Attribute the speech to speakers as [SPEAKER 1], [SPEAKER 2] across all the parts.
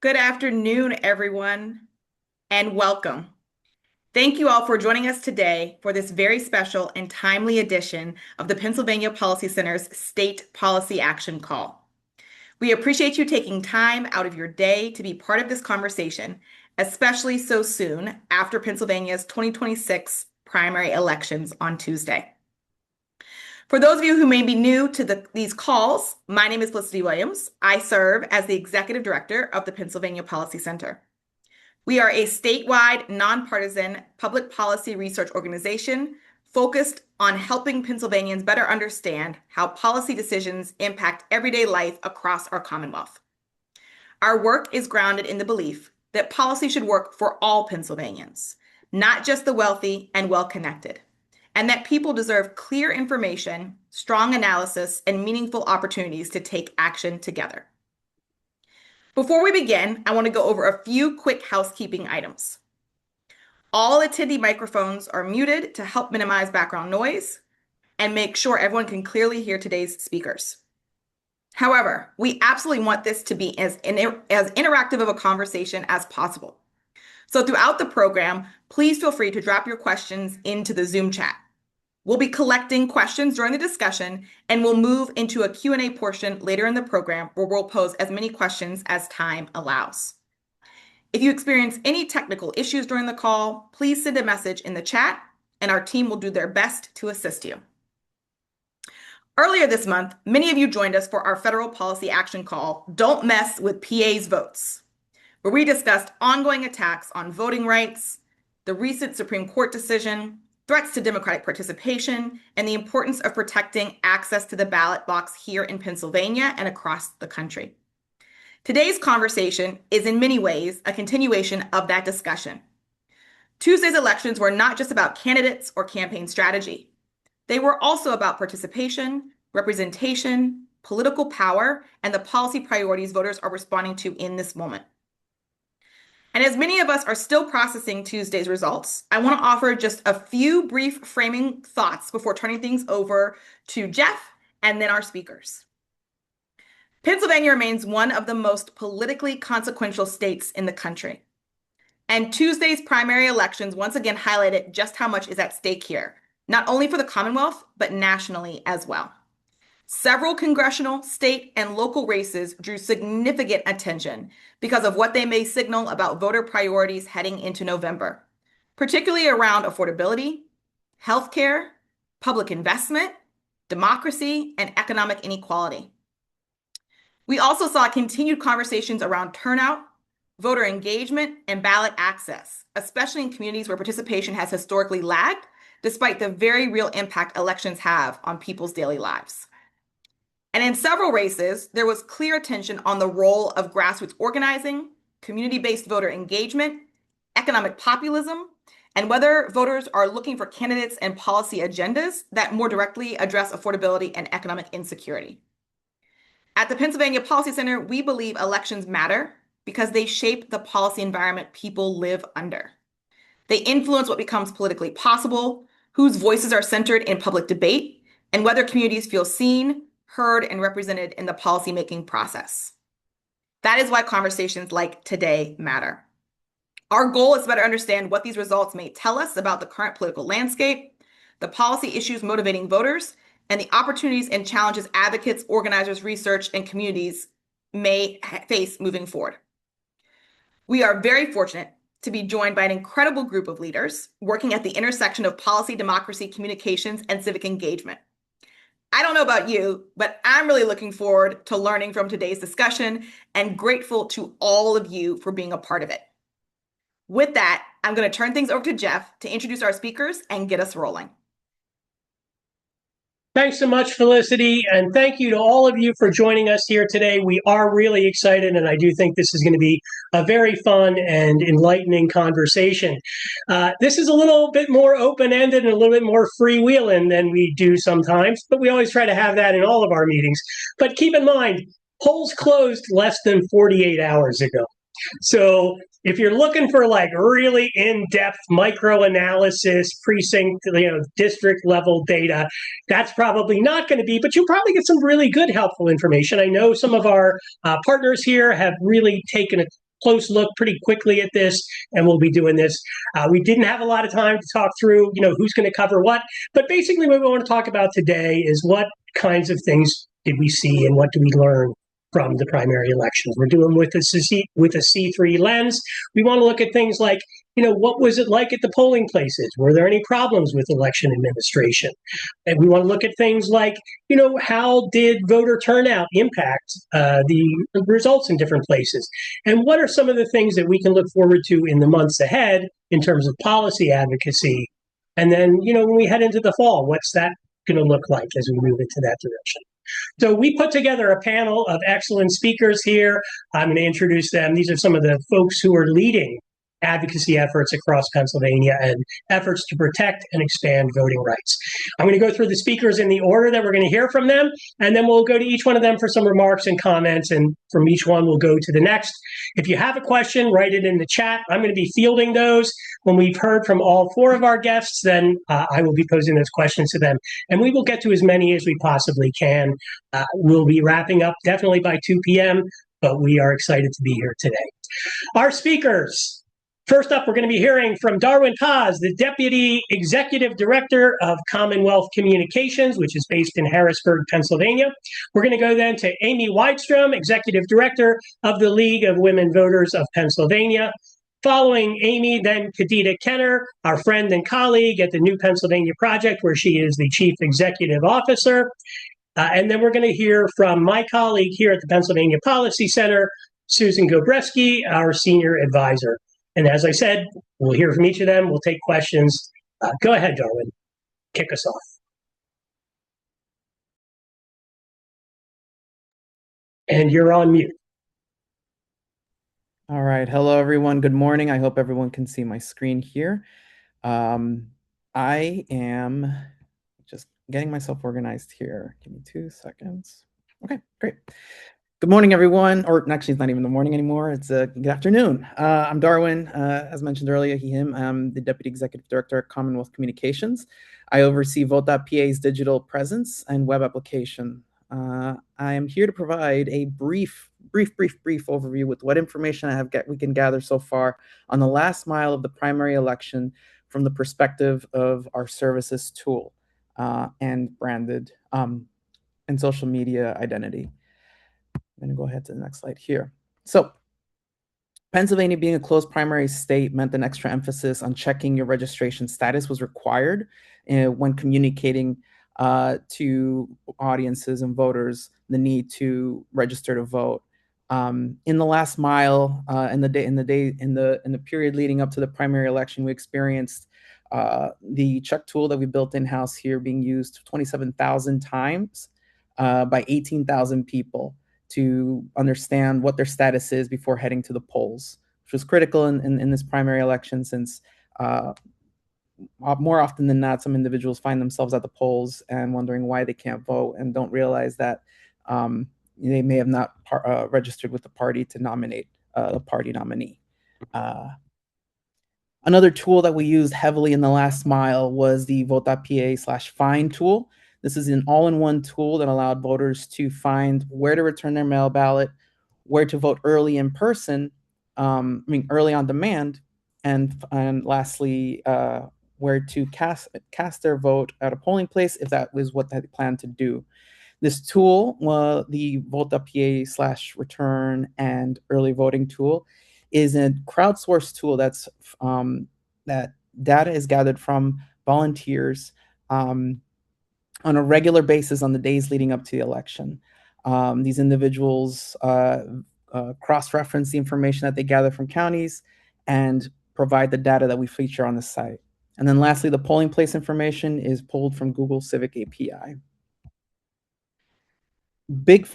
[SPEAKER 1] Good afternoon, everyone, and welcome. Thank you all for joining us today for this very special and timely edition of the Pennsylvania Policy Center's State Policy Action Call. We appreciate you taking time out of your day to be part of this conversation, especially so soon after Pennsylvania's 2026 primary elections on Tuesday. For those of you who may be new to these calls, my name is Felicity Williams. I serve as the Executive Director of the Pennsylvania Policy Center. We are a statewide, nonpartisan public policy research organization focused on helping Pennsylvanians better understand how policy decisions impact everyday life across our Commonwealth. Our work is grounded in the belief that policy should work for all Pennsylvanians, not just the wealthy and well-connected, and that people deserve clear information, strong analysis, and meaningful opportunities to take action together. Before we begin, I want to go over a few quick housekeeping items. All attendee microphones are muted to help minimize background noise and make sure everyone can clearly hear today's speakers. However, we absolutely want this to be as interactive of a conversation as possible. So throughout the program, please feel free to drop your questions into the Zoom chat. We'll be collecting questions during the discussion, and we'll move into a Q&A portion later in the program where we'll pose as many questions as time allows. If you experience any technical issues during the call, please send a message in the chat, and our team will do their best to assist you. Earlier this month, many of you joined us for our federal policy action call, Don't Mess with PA's Votes, where we discussed ongoing attacks on voting rights, the recent Supreme Court decision, threats to democratic participation, and the importance of protecting access to the ballot box here in Pennsylvania and across the country. Today's conversation is in many ways a continuation of that discussion. Tuesday's elections were not just about candidates or campaign strategy. They were also about participation, representation, political power, and the policy priorities voters are responding to in this moment. And as many of us are still processing Tuesday's results, I want to offer just a few brief framing thoughts before turning things over to Jeff and then our speakers. Pennsylvania remains one of the most politically consequential states in the country. And Tuesday's primary elections once again highlighted just how much is at stake here, not only for the Commonwealth, but nationally as well. Several congressional, state, and local races drew significant attention because of what they may signal about voter priorities heading into November, particularly around affordability, healthcare, public investment, democracy, and economic inequality. We also saw continued conversations around turnout, voter engagement, and ballot access, especially in communities where participation has historically lagged, despite the very real impact elections have on people's daily lives. And in several races, there was clear attention on the role of grassroots organizing, community-based voter engagement, economic populism, and whether voters are looking for candidates and policy agendas that more directly address affordability and economic insecurity. At the Pennsylvania Policy Center, we believe elections matter because they shape the policy environment people live under. They influence what becomes politically possible, whose voices are centered in public debate, and whether communities feel seen, heard, and represented in the policymaking process. That is why conversations like today matter. Our goal is to better understand what these results may tell us about the current political landscape, the policy issues motivating voters, and the opportunities and challenges advocates, organizers, research, and communities may face moving forward. We are very fortunate to be joined by an incredible group of leaders working at the intersection of policy, democracy, communications, and civic engagement. I don't know about you, but I'm really looking forward to learning from today's discussion and grateful to all of you for being a part of it. With that, I'm going to turn things over to Jeff to introduce our speakers and get us rolling.
[SPEAKER 2] Thanks so much, Felicity, and thank you to all of you for joining us here today. We are really excited, and I do think this is going to be a very fun and enlightening conversation. This is a little bit more open-ended and a little bit more freewheeling than we do sometimes, but we always try to have that in all of our meetings. But keep in mind, polls closed less than 48 hours ago. So if you're looking for like really in-depth micro-analysis, precinct, district level data, that's probably not going to be, but you'll probably get some really good helpful information. I know some of our partners here have really taken a close look pretty quickly at this, and we'll be doing this. We didn't have a lot of time to talk through, who's going to cover what, but basically what we want to talk about today is what kinds of things did we see and what do we learn from the primary elections. We're doing with a C3 lens. We want to look at things like, what was it like at the polling places? Were there any problems with election administration? And we want to look at things like, how did voter turnout impact the results in different places? And what are some of the things that we can look forward to in the months ahead in terms of policy advocacy? And then, when we head into the fall, what's that going to look like as we move into that direction? So we put together a panel of excellent speakers here. I'm going to introduce them. These are some of the folks who are leading advocacy efforts across Pennsylvania and efforts to protect and expand voting rights. I'm going to go through the speakers in the order that we're going to hear from them, and then we'll go to each one of them for some remarks and comments, and from each one we'll go to the next. If you have a question, write it in the chat. I'm going to be fielding those. When we've heard from all four of our guests, then I will be posing those questions to them, and we will get to as many as we possibly can. We'll be wrapping up definitely by 2 p.m., but we are excited to be here today. Our speakers. First up, we're going to be hearing from Darwin Paz, the Deputy Executive Director of Commonwealth Communications, which is based in Harrisburg, Pennsylvania. We're going to go then to Amy Widestrom, Executive Director of the League of Women Voters of Pennsylvania. Following Amy, then Kadida Kenner, our friend and colleague at the New Pennsylvania Project, where she is the Chief Executive Officer. And then we're going to hear from my colleague here at the Pennsylvania Policy Center, Susan Gobreski, our Senior Advisor. And as I said, we'll hear from each of them. We'll take questions. Go ahead, Darwin. Kick us off. And you're on mute.
[SPEAKER 3] All right. Hello, everyone. Good morning. I hope everyone can see my screen here. I am just getting myself organized here. Give me 2 seconds. Okay, great. Good morning, everyone. Or actually, it's not even the morning anymore. It's good afternoon. I'm Darwin. As mentioned earlier, him. I'm the Deputy Executive Director at Commonwealth Communications. I oversee Vote.pa's digital presence and web application. I am here to provide a brief overview with what information we can gather so far on the last mile of the primary election from the perspective of our services tool and branded and social media identity. I'm going to go ahead to the next slide here. So Pennsylvania being a closed primary state meant an extra emphasis on checking your registration status was required when communicating to audiences and voters the need to register to vote. In the last mile, in the period leading up to the primary election, we experienced the check tool that we built in-house here being used 27,000 times by 18,000 people to understand what their status is before heading to the polls, which was critical in this primary election since more often than not, some individuals find themselves at the polls and wondering why they can't vote and don't realize that they may have not registered with the party to nominate the party nominee. Another tool that we used heavily in the last mile was the Vote.pa/find tool. This is an all-in-one tool that allowed voters to find where to return their mail ballot, where to vote early in person, early on demand, and lastly, where to cast their vote at a polling place if that was what they planned to do. This tool, the Vote.pa/return and early voting tool, is a crowdsourced tool that's that data is gathered from volunteers on a regular basis on the days leading up to the election. These individuals cross-reference the information that they gather from counties and provide the data that we feature on the site. And then lastly, the polling place information is pulled from Google Civic API. This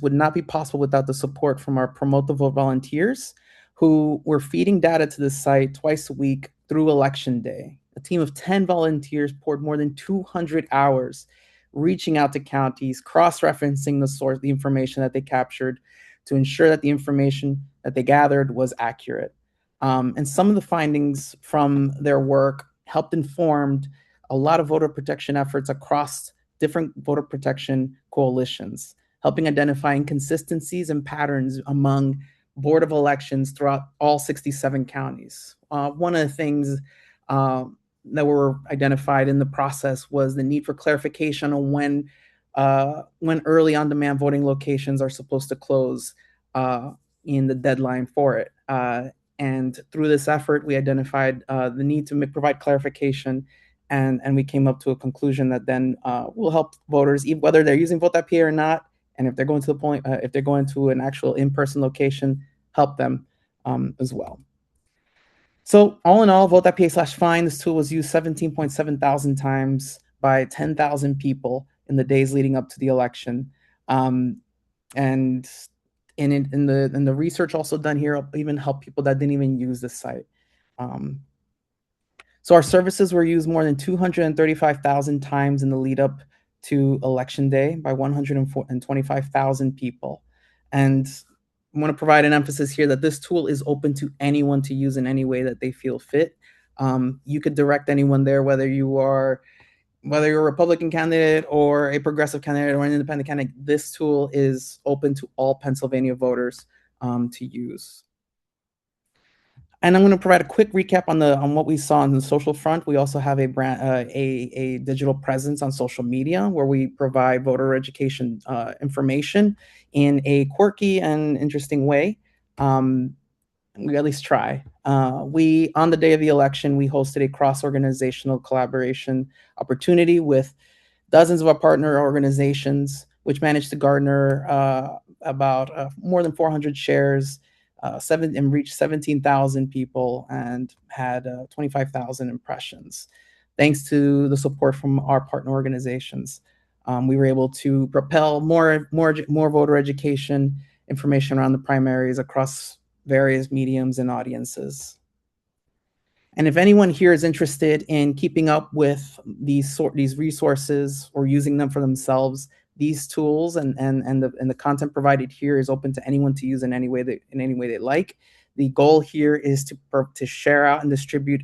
[SPEAKER 3] would not be possible without the support from our Promote the Vote volunteers, who were feeding data to the site twice a week through Election Day. A team of 10 volunteers poured more than 200 hours reaching out to counties, cross-referencing the information that they captured to ensure that the information that they gathered was accurate. And some of the findings from their work helped inform a lot of voter protection efforts across different voter protection coalitions, helping identify inconsistencies and patterns among Board of Elections throughout all 67 counties. One of the things that were identified in the process was the need for clarification on when early on-demand voting locations are supposed to close in the deadline for it. And through this effort, we identified the need to provide clarification, and we came up to a conclusion that then will help voters, whether they're using Vote.pa or not, and if they're going to the point, if they're going to an actual in-person location, help them as well. So all in all, Vote.pa/fine, this tool was used 17.7 thousand times by 10,000 people in the days leading up to the election. And in the research also done here, even help people that didn't even use the site. So our services were used more than 235,000 times in the lead up to election day by 125,000 people. And I want to provide an emphasis here that this tool is open to anyone to use in any way that they feel fit. You could direct anyone there, whether you're a Republican candidate or a progressive candidate or an independent candidate. This tool is open to all Pennsylvania voters to use. And I'm going to provide a quick recap on what we saw on the social front. We also have a digital presence on social media where we provide voter education information in a quirky and interesting way. We at least try. On the day of the election, we hosted a cross-organizational collaboration opportunity with dozens of our partner organizations, which managed to garner about more than 400 shares, and reached 17,000 people and had 25,000 impressions. Thanks to the support from our partner organizations, we were able to propel more voter education information around the primaries across various mediums and audiences. And if anyone here is interested in keeping up with these resources or using them for themselves, these tools and the content provided here is open to anyone to use in any way they like. The goal here is to share out and distribute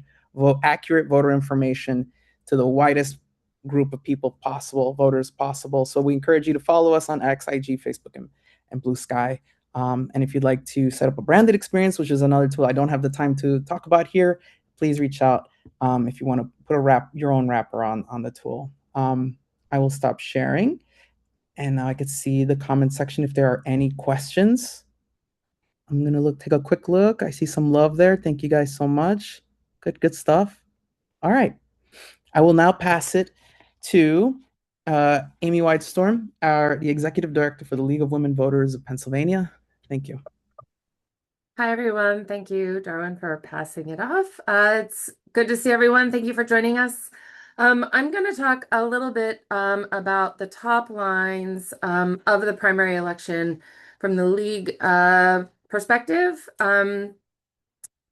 [SPEAKER 3] accurate voter information to the widest group of people possible, voters possible. So we encourage you to follow us on X, IG, Facebook, and Blue Sky. And if you'd like to set up a branded experience, which is another tool I don't have the time to talk about here, please reach out if you want to put your own wrapper on the tool. I will stop sharing, and now I could see the comment section if there are any questions. I'm going to take a quick look. I see some love there. Thank you guys so much. Good stuff. All right. I will now pass it to Amy Widestrom, the Executive Director for the League of Women Voters of Pennsylvania. Thank you.
[SPEAKER 4] Hi, everyone. Thank you, Darwin, for passing it off. It's good to see everyone. Thank you for joining us. I'm going to talk a little bit about the top lines of the primary election from the League perspective.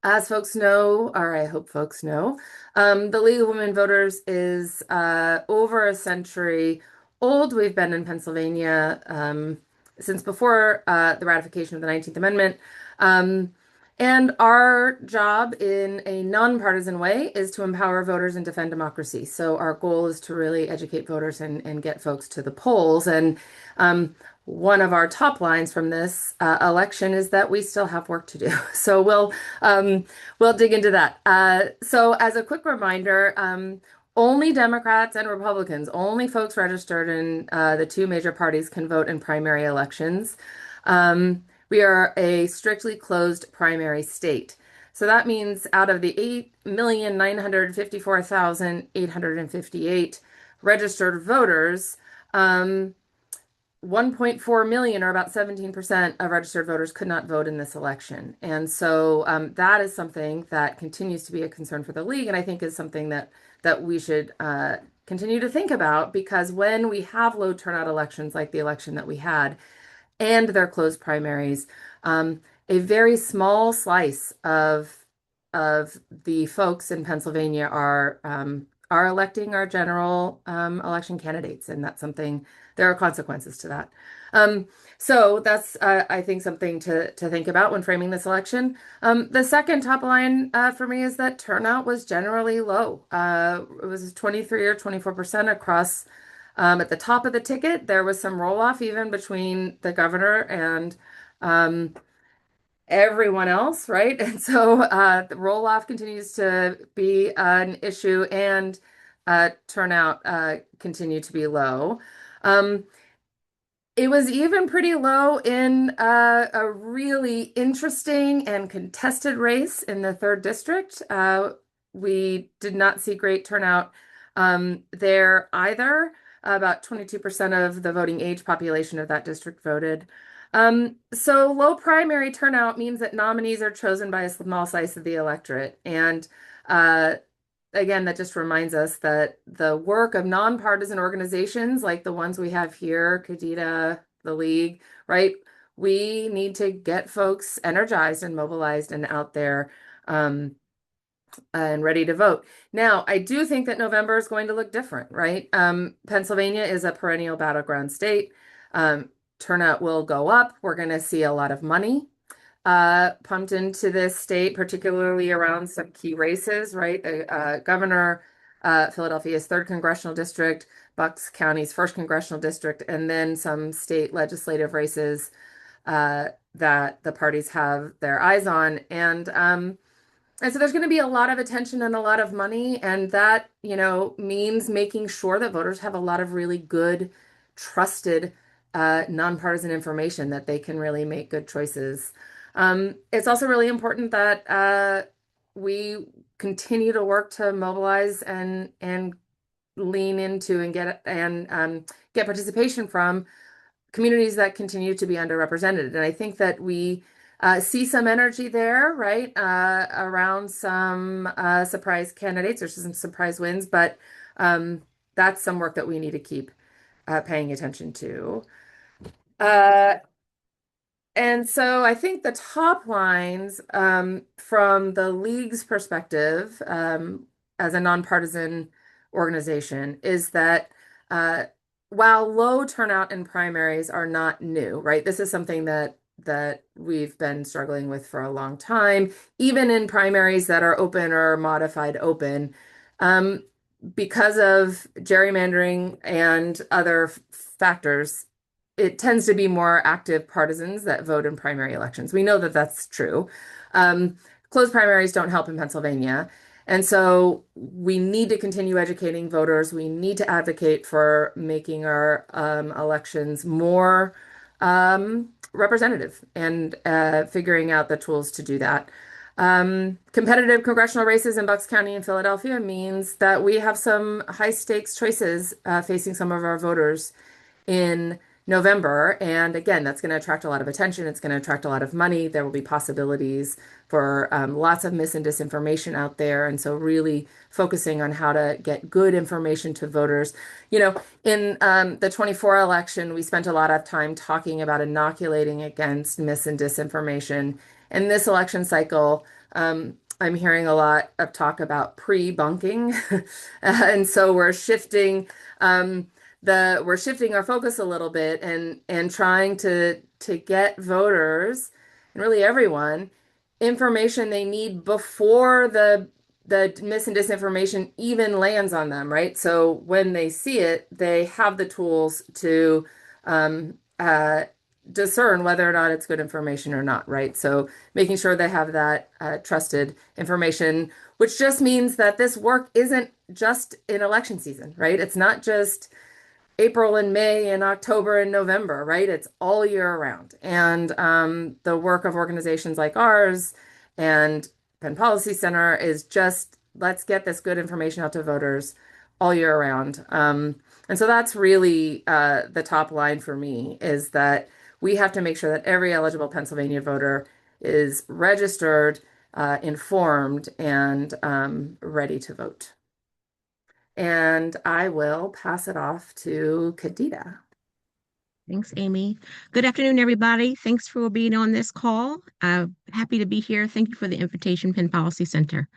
[SPEAKER 4] As folks know, or I hope folks know, the League of Women Voters is over a century old. We've been in Pennsylvania since before the ratification of the 19th Amendment. And our job in a nonpartisan way is to empower voters and defend democracy. So our goal is to really educate voters and get folks to the polls. And one of our top lines from this election is that we still have work to do. So we'll dig into that. So as a quick reminder, only Democrats and Republicans, only folks registered in the two major parties can vote in primary elections. We are a strictly closed primary state. So that means out of the 8,954,858 registered voters, 1.4 million, or about 17% of registered voters, could not vote in this election. And so that is something that continues to be a concern for the league, and I think is something that we should continue to think about, because when we have low turnout elections like the election that we had, and their closed primaries, a very small slice of the folks in Pennsylvania are electing our general election candidates, and that's something. There are consequences to that. So that's, I think, something to think about when framing this election. The second top line for me is that turnout was generally low. It was 23 or 24% across. At the top of the ticket, there was some roll off even between the governor and everyone else, right? And so the roll-off continues to be an issue, and turnout continue to be low. Um, it was even pretty low in a really interesting and contested race in the third district. We did not see great turnout there either. About 22% of the voting age population of that district voted. So low primary turnout means that nominees are chosen by a small slice of the electorate. And uh, again, that just reminds us that the work of nonpartisan organizations like the ones we have here, Kadida, the League, right? We need to get folks energized and mobilized and out there and ready to vote. Now, I do think that November is going to look different, right? Pennsylvania is a perennial battleground state. Turnout will go up. We're going to see a lot of money pumped into this state, particularly around some key races, right? The governor, Philadelphia's third congressional district, Bucks County's first congressional district, and then some state legislative races that the parties have their eyes on. And so there's going to be a lot of attention and a lot of money, and that, means making sure that voters have a lot of really good, trusted, nonpartisan information that they can really make good choices. It's also really important that we continue to work to mobilize and lean into and get participation from communities that continue to be underrepresented. And I think that we see some energy there, right, around some surprise candidates or some surprise wins, but that's some work that we need to keep paying attention to. And so I think the top lines from the League's perspective as a nonpartisan organization is that while low turnout in primaries are not new, right? This is something that we've been struggling with for a long time, even in primaries that are open or modified open. Because of gerrymandering and other factors, it tends to be more active partisans that vote in primary elections. We know that that's true. Closed primaries don't help in Pennsylvania. And so we need to continue educating voters. We need to advocate for making our elections more representative and figuring out the tools to do that. Competitive congressional races in Bucks County and Philadelphia means that we have some high stakes choices facing some of our voters in November. And again, that's going to attract a lot of attention. It's going to attract a lot of money. There will be possibilities for lots of mis and disinformation out there. And so really focusing on how to get good information to voters. In the 24 election, we spent a lot of time talking about inoculating against mis and disinformation. In this election cycle, I'm hearing a lot of talk about pre-bunking. And so we're shifting our focus a little bit and trying to get voters and really everyone information they need before the mis and disinformation even lands on them, right? So when they see it, they have the tools to discern whether or not it's good information or not, right? So making sure they have that trusted information, which just means that this work isn't just in election season, right? It's not just April and May and October and November, right? It's all year round. And the work of organizations like ours and Penn Policy Center is just, let's get this good information out to voters all year round. And so that's really the top line for me, is that we have to make sure that every eligible Pennsylvania voter is registered, informed, and ready to vote. And I will pass it off to Kadida.
[SPEAKER 5] Thanks, Amy. Good afternoon, everybody. Thanks for being on this call. Happy to be here. Thank you for the invitation, Penn Policy Center.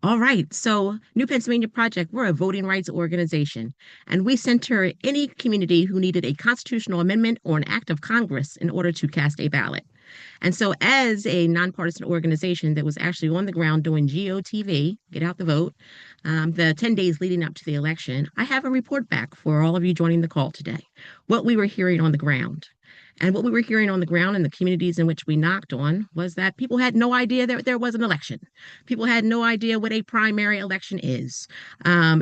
[SPEAKER 5] All right, so New Pennsylvania Project, we're a voting rights organization, and we center any community who needed a constitutional amendment or an act of Congress in order to cast a ballot. And so as a nonpartisan organization that was actually on the ground doing GOTV, get out the vote, the 10 days leading up to the election, I have a report back for all of you joining the call today, what we were hearing on the ground. And what we were hearing on the ground in the communities in which we knocked on was that people had no idea that there was an election. People had no idea what a primary election is.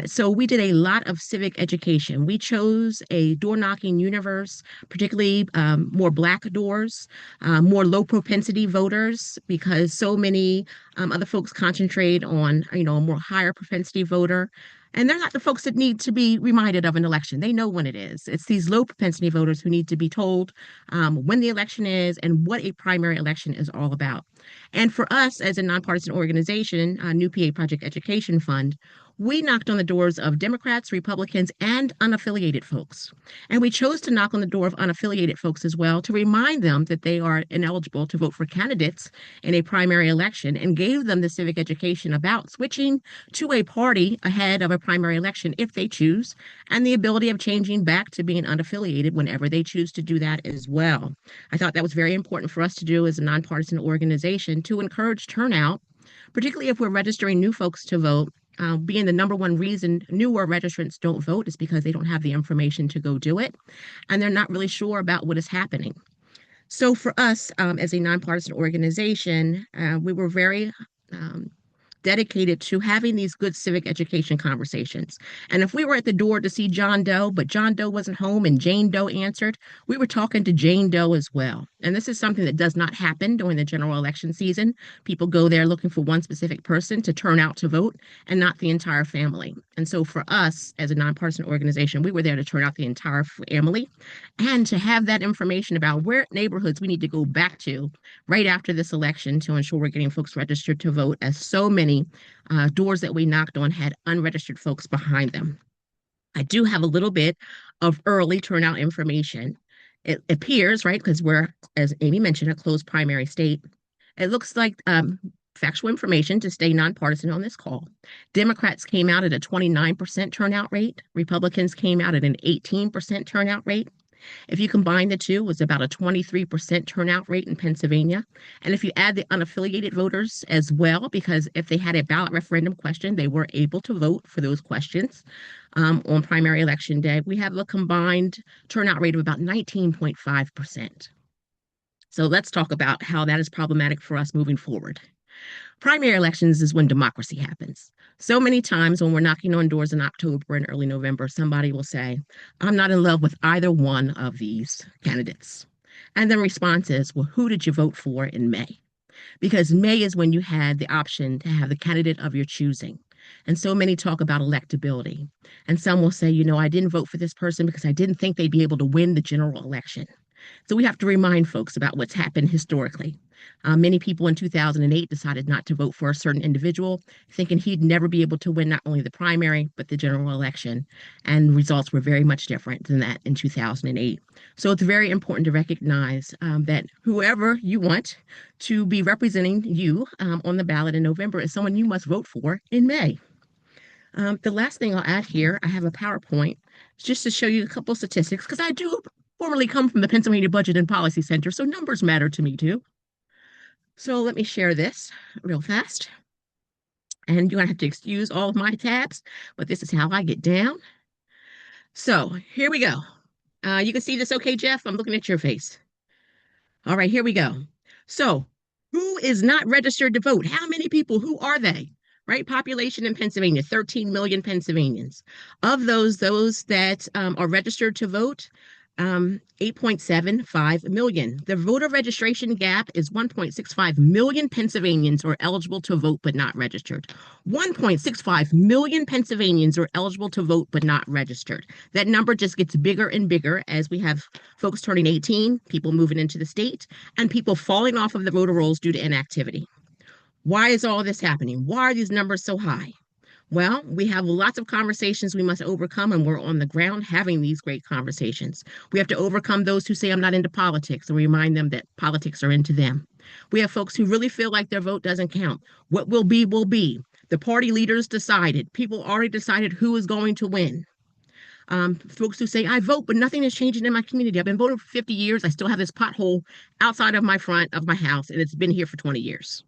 [SPEAKER 5] So we did a lot of civic education. We chose a door knocking universe, particularly more Black doors, more low propensity voters, because so many other folks concentrate on, a more higher propensity voter. And they're not the folks that need to be reminded of an election. They know when it is. It's these low propensity voters who need to be told when the election is and what a primary election is all about. And for us as a nonpartisan organization, New PA Project Education Fund, we knocked on the doors of Democrats, Republicans, and unaffiliated folks. And we chose to knock on the door of unaffiliated folks as well to remind them that they are ineligible to vote for candidates in a primary election, and gave them the civic education about switching to a party ahead of a primary election if they choose, and the ability of changing back to being unaffiliated whenever they choose to do that as well. I thought that was very important for us to do as a nonpartisan organization to encourage turnout, particularly if we're registering new folks to vote. Being the number one reason newer registrants don't vote is because they don't have the information to go do it, and they're not really sure about what is happening. So for us, as a nonpartisan organization, we were very dedicated to having these good civic education conversations. And if we were at the door to see John Doe, but John Doe wasn't home and Jane Doe answered, we were talking to Jane Doe as well. And this is something that does not happen during the general election season. People go there looking for one specific person to turn out to vote and not the entire family. And so for us as a nonpartisan organization, we were there to turn out the entire family and to have that information about where neighborhoods we need to go back to right after this election to ensure we're getting folks registered to vote, as so many doors that we knocked on had unregistered folks behind them. I do have a little bit of early turnout information. It appears, right, because we're, as Amy mentioned, a closed primary state. It looks like factual information to stay nonpartisan on this call. Democrats came out at a 29% turnout rate. Republicans came out at an 18% turnout rate. If you combine the two, it was about a 23% turnout rate in Pennsylvania. And if you add the unaffiliated voters as well, because if they had a ballot referendum question, they were able to vote for those questions on primary election day, we have a combined turnout rate of about 19.5%. So let's talk about how that is problematic for us moving forward. Primary elections is when democracy happens. So many times when we're knocking on doors in October and early November, somebody will say, I'm not in love with either one of these candidates. And the response is, well, who did you vote for in May? Because May is when you had the option to have the candidate of your choosing. And so many talk about electability. And some will say, I didn't vote for this person because I didn't think they'd be able to win the general election. So we have to remind folks about what's happened historically. Many people in 2008 decided not to vote for a certain individual, thinking he'd never be able to win not only the primary, but the general election. And results were very much different than that in 2008. So it's very important to recognize that whoever you want to be representing you on the ballot in November is someone you must vote for in May. The last thing I'll add here, I have a PowerPoint just to show you a couple statistics, because I do formerly come from the Pennsylvania Budget and Policy Center, so numbers matter to me too. So let me share this real fast. And you're going to have to excuse all of my tabs, but this is how I get down. So here we go. You can see this okay, Jeff? I'm looking at your face. All right, here we go. So who is not registered to vote? How many people? Who are they? Right? Population in Pennsylvania, 13 million Pennsylvanians. Of those that are registered to vote, 8.75 million. The voter registration gap is 1.65 million Pennsylvanians are eligible to vote but not registered. 1.65 million Pennsylvanians are eligible to vote but not registered. That number just gets bigger and bigger as we have folks turning 18, people moving into the state, and people falling off of the voter rolls due to inactivity. Why is all this happening? Why are these numbers so high? Well, we have lots of conversations we must overcome, and we're on the ground having these great conversations. We have to overcome those who say, I'm not into politics, and remind them that politics are into them. We have folks who really feel like their vote doesn't count. What will be, will be. The party leaders decided. People already decided who is going to win. Folks who say, I vote, but nothing is changing in my community. I've been voting for 50 years. I still have this pothole outside of my front of my house, and it's been here for 20 years.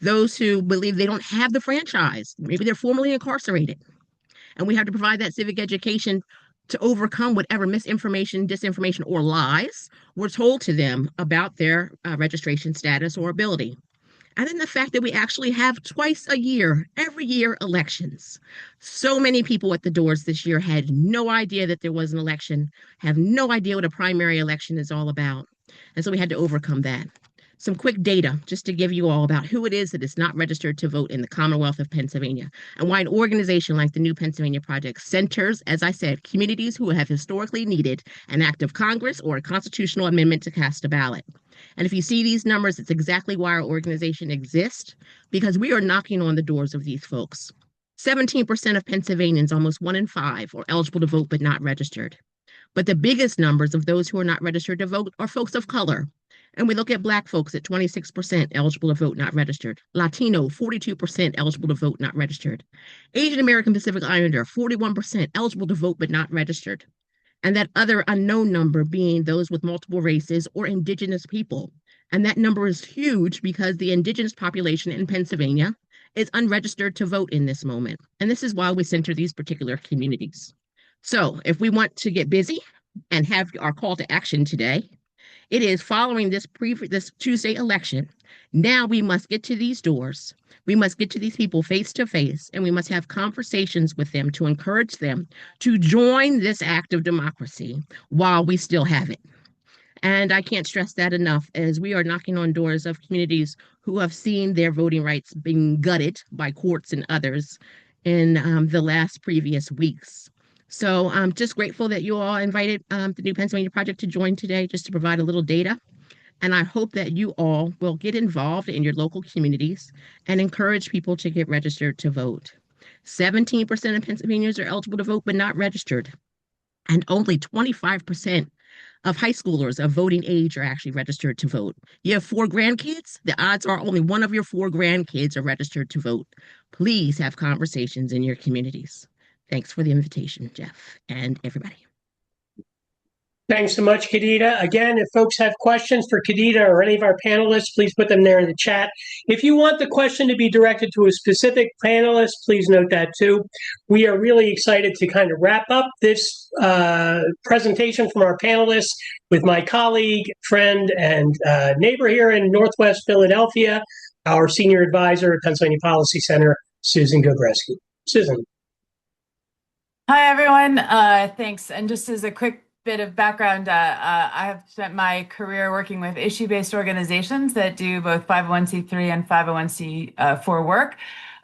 [SPEAKER 5] Those who believe they don't have the franchise, maybe they're formerly incarcerated. And we have to provide that civic education to overcome whatever misinformation, disinformation, or lies were told to them about their registration status or ability. And then the fact that we actually have twice a year, every year, elections. So many people at the doors this year had no idea that there was an election, have no idea what a primary election is all about. And so we had to overcome that. Some quick data just to give you all about who it is that is not registered to vote in the Commonwealth of Pennsylvania and why an organization like the New Pennsylvania Project centers, as I said, communities who have historically needed an act of Congress or a constitutional amendment to cast a ballot. And if you see these numbers, it's exactly why our organization exists, because we are knocking on the doors of these folks. 17% of Pennsylvanians, almost 1 in 5, are eligible to vote but not registered. But the biggest numbers of those who are not registered to vote are folks of color. And we look at Black folks at 26% eligible to vote, not registered. Latino, 42% eligible to vote, not registered. Asian American Pacific Islander, 41% eligible to vote, but not registered. And that other unknown number being those with multiple races or indigenous people. And that number is huge because the indigenous population in Pennsylvania is unregistered to vote in this moment. And this is why we center these particular communities. So if we want to get busy and have our call to action today, it is following this Tuesday election. Now we must get to these doors. We must get to these people face to face, and we must have conversations with them to encourage them to join this act of democracy while we still have it. And I can't stress that enough, as we are knocking on doors of communities who have seen their voting rights being gutted by courts and others in the last previous weeks. So I'm just grateful that you all invited the New Pennsylvania Project to join today, just to provide a little data. And I hope that you all will get involved in your local communities and encourage people to get registered to vote. 17% of Pennsylvanians are eligible to vote but not registered. And only 25% of high schoolers of voting age are actually registered to vote. You have 4 grandkids, the odds are only one of your 4 grandkids are registered to vote. Please have conversations in your communities. Thanks for the invitation, Jeff, and everybody.
[SPEAKER 2] Thanks so much, Kadida. Again, if folks have questions for Kadida or any of our panelists, please put them there in the chat. If you want the question to be directed to a specific panelist, please note that too. We are really excited to kind of wrap up this presentation from our panelists with my colleague, friend, and neighbor here in Northwest Philadelphia, our senior advisor at Pennsylvania Policy Center, Susan Gobreski. Susan.
[SPEAKER 6] Hi, everyone. Thanks. And just as a quick bit of background, I have spent my career working with issue-based organizations that do both 501c3 and 501c4 work.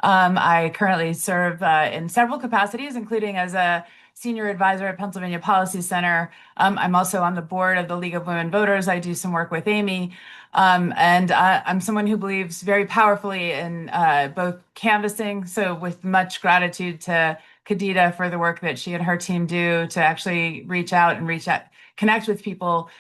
[SPEAKER 6] I currently serve in several capacities, including as a senior advisor at Pennsylvania Policy Center. I'm also on the board of the League of Women Voters. I do some work with Amy. And I'm someone who believes very powerfully in both canvassing, so with much gratitude to Kadida for the work that she and her team do to actually reach out, connect with people.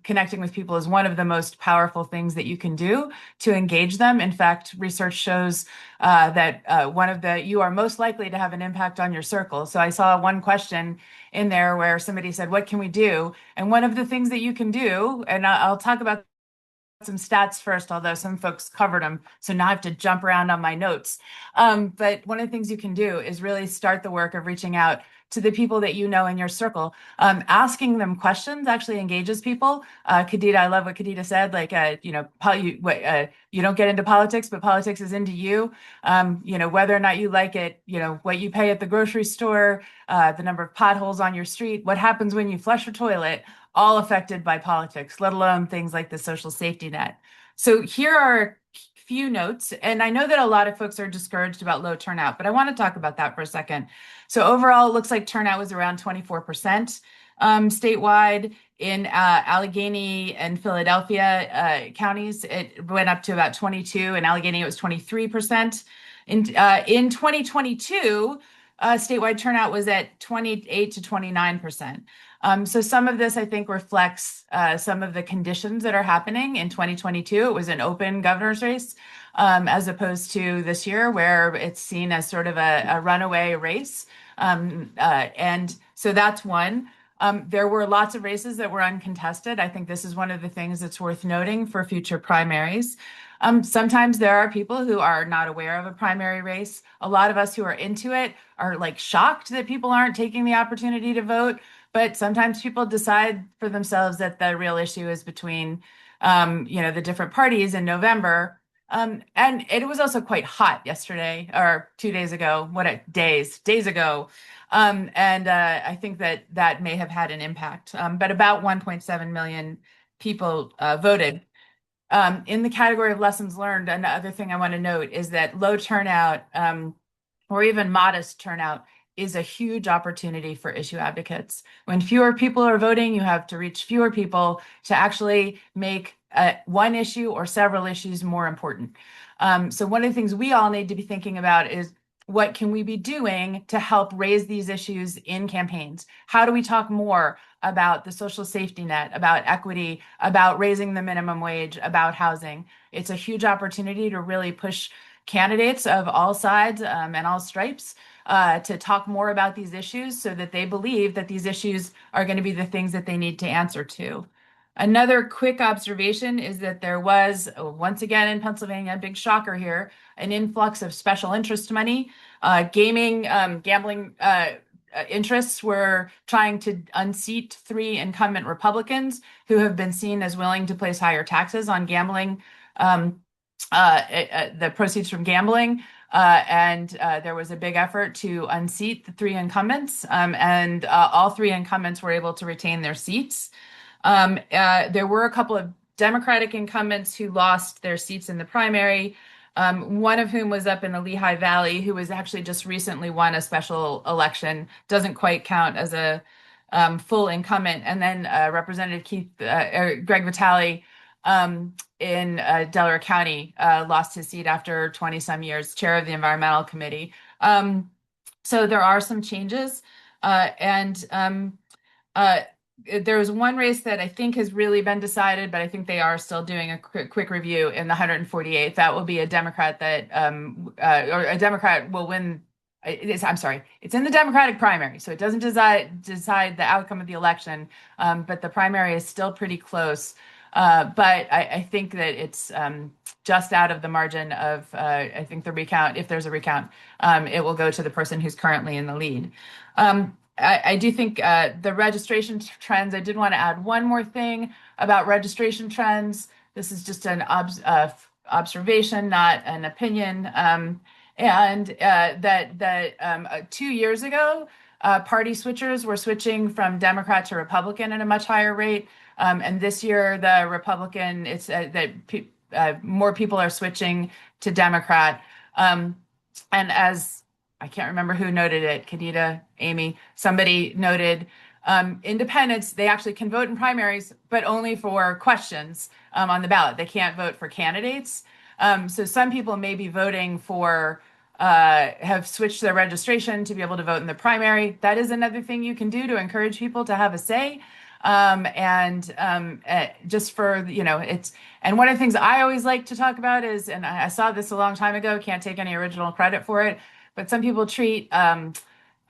[SPEAKER 6] Connecting with people is one of the most powerful things that you can do to engage them. In fact, research shows that you are most likely to have an impact on your circle. So I saw one question in there where somebody said, what can we do? And one of the things that you can do, and I'll talk about some stats first, although some folks covered them, so now I have to jump around on my notes. But one of the things you can do is really start the work of reaching out to the people that you know in your circle. Asking them questions actually engages people. Kadida, I love what Kadida said, like, you don't get into politics, but politics is into you. Whether or not you like it, what you pay at the grocery store, the number of potholes on your street, what happens when you flush your toilet, all affected by politics, let alone things like the social safety net. So here are a few notes, and I know that a lot of folks are discouraged about low turnout, but I want to talk about that for a second. So overall, it looks like turnout was around 24% statewide. In Allegheny and Philadelphia counties, it went up to about 22. In Allegheny, it was 23%. In 2022, statewide turnout was at 28 to 29%. So some of this, I think, reflects some of the conditions that are happening in 2022. It was an open governor's race, as opposed to this year where it's seen as sort of a runaway race. And so that's one. There were lots of races that were uncontested. I think this is one of the things that's worth noting for future primaries. Sometimes there are people who are not aware of a primary race. A lot of us who are into it are like shocked that people aren't taking the opportunity to vote. But sometimes people decide for themselves that the real issue is between, the different parties in November. And it was also quite hot yesterday or 2 days ago. Days ago. And I think that may have had an impact. But about 1.7 million people voted. In the category of lessons learned, another thing I want to note is that low turnout or even modest turnout is a huge opportunity for issue advocates. When fewer people are voting, you have to reach fewer people to actually make one issue or several issues more important. So one of the things we all need to be thinking about is what can we be doing to help raise these issues in campaigns? How do we talk more about the social safety net, about equity, about raising the minimum wage, about housing? It's a huge opportunity to really push candidates of all sides and all stripes to talk more about these issues so that they believe that these issues are going to be the things that they need to answer to. Another quick observation is that there was, once again in Pennsylvania, a big shocker here, an influx of special interest money. Gambling interests were trying to unseat 3 incumbent Republicans who have been seen as willing to place higher taxes on gambling, the proceeds from gambling. And there was a big effort to unseat the 3 incumbents, and all 3 incumbents were able to retain their seats. There were a couple of Democratic incumbents who lost their seats in the primary, one of whom was up in the Lehigh Valley, who was actually just recently won a special election, doesn't quite count as a full incumbent. And then Representative Greg Vitale in Delaware County lost his seat after 20 some years, chair of the Environmental Committee. So there are some changes. There was one race that I think has really been decided, but I think they are still doing a quick review in the 148th. That will be a Democrat or a Democrat will win. I'm sorry, it's in the Democratic primary, so it doesn't decide the outcome of the election, but the primary is still pretty close. But I think that it's just out of the margin of, I think the recount, if there's a recount, it will go to the person who's currently in the lead. I do think the registration trends, I did want to add one more thing about registration trends. This is just an observation, not an opinion. That 2 years ago, party switchers were switching from Democrat to Republican at a much higher rate. And this year, the Republican, it's that more people are switching to Democrat. And as I can't remember who noted it, Kadida, Amy, somebody noted independents, they actually can vote in primaries, but only for questions on the ballot. They can't vote for candidates. So some people may be voting for, have switched their registration to be able to vote in the primary. That is another thing you can do to encourage people to have a say. Just for, it's, and one of the things I always like to talk about is, and I saw this a long time ago, can't take any original credit for it, but some people treat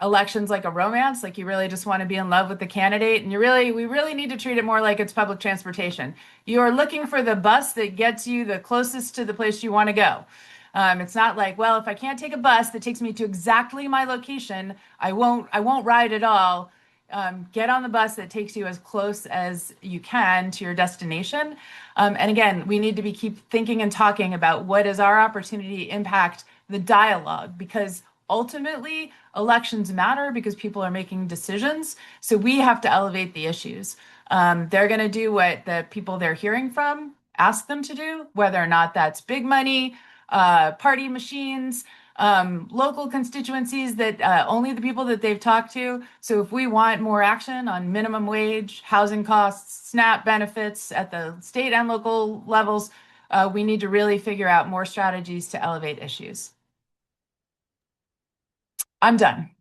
[SPEAKER 6] elections like a romance, like you really just want to be in love with the candidate. And we really need to treat it more like it's public transportation. You are looking for the bus that gets you the closest to the place you want to go. It's not like, well, if I can't take a bus that takes me to exactly my location, I won't ride at all. Get on the bus that takes you as close as you can to your destination. And again, we need to keep thinking and talking about what is our opportunity to impact the dialogue, because ultimately elections matter because people are making decisions. So we have to elevate the issues. They're going to do what the people they're hearing from ask them to do, whether or not that's big money, party machines, local constituencies that only the people that they've talked to. So if we want more action on minimum wage, housing costs, SNAP benefits at the state and local levels, we need to really figure out more strategies to elevate issues. I'm done.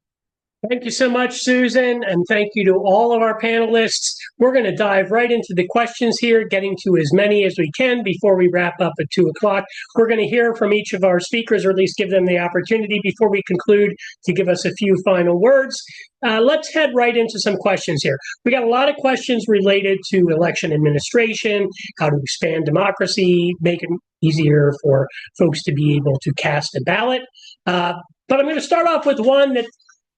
[SPEAKER 2] Thank you so much, Susan, and thank you to all of our panelists. We're going to dive right into the questions here, getting to as many as we can before we wrap up at 2 o'clock. We're going to hear from each of our speakers, or at least give them the opportunity before we conclude to give us a few final words. Let's head right into some questions here. We got a lot of questions related to election administration, how to expand democracy, make it easier for folks to be able to cast a ballot. But I'm going to start off with one that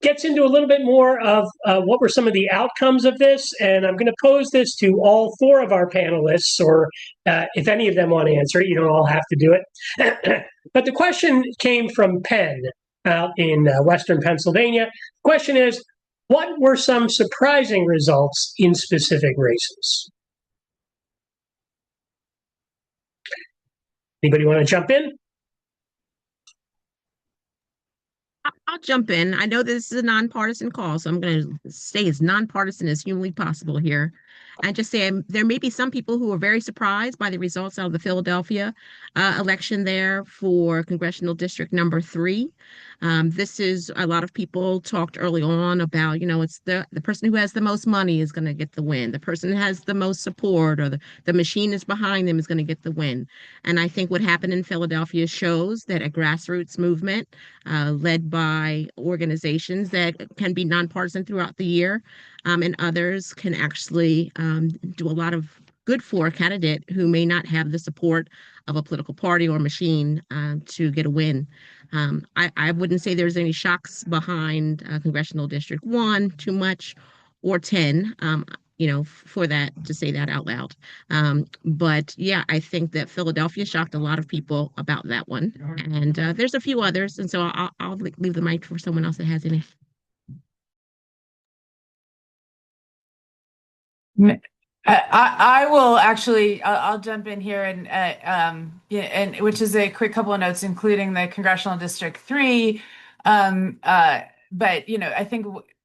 [SPEAKER 2] gets into a little bit more of what were some of the outcomes of this. And I'm going to pose this to all 4 of our panelists, or if any of them want to answer it, you don't all have to do it. But the question came from Penn out in Western Pennsylvania. The question is, what were some surprising results in specific races? Anybody want to jump in?
[SPEAKER 5] I'll jump in. I know this is a nonpartisan call, so I'm going to stay as nonpartisan as humanly possible here. And just say there may be some people who are very surprised by the results out of the Philadelphia election there for congressional district number 3. This is, a lot of people talked early on about, it's the person who has the most money is going to get the win. The person who has the most support, or the machine is behind them, is going to get the win. And I think what happened in Philadelphia shows that a grassroots movement led by organizations that can be nonpartisan throughout the year, and others can actually do a lot of good for a candidate who may not have the support of a political party or machine to get a win. I wouldn't say there's any shocks behind Congressional District 1 too much, or 10, for that, to say that out loud. But yeah, I think that Philadelphia shocked a lot of people about that one. And there's a few others. And so I'll leave the mic for someone else that has any.
[SPEAKER 6] I will actually, I'll jump in here and which is a quick couple of notes, including the Congressional District 3. But, I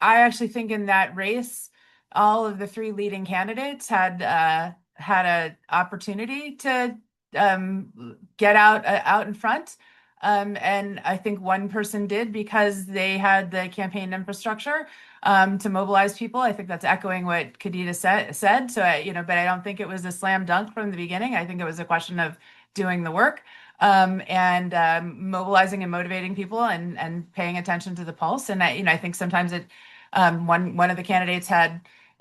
[SPEAKER 6] actually think in that race, all of the 3 leading candidates had an opportunity to get out in front. And I think one person did because they had the campaign infrastructure to mobilize people. I think that's echoing what Kadida said. So, but I don't think it was a slam dunk from the beginning. I think it was a question of doing the work and mobilizing and motivating people and paying attention to the pulse. And I think sometimes one of the candidates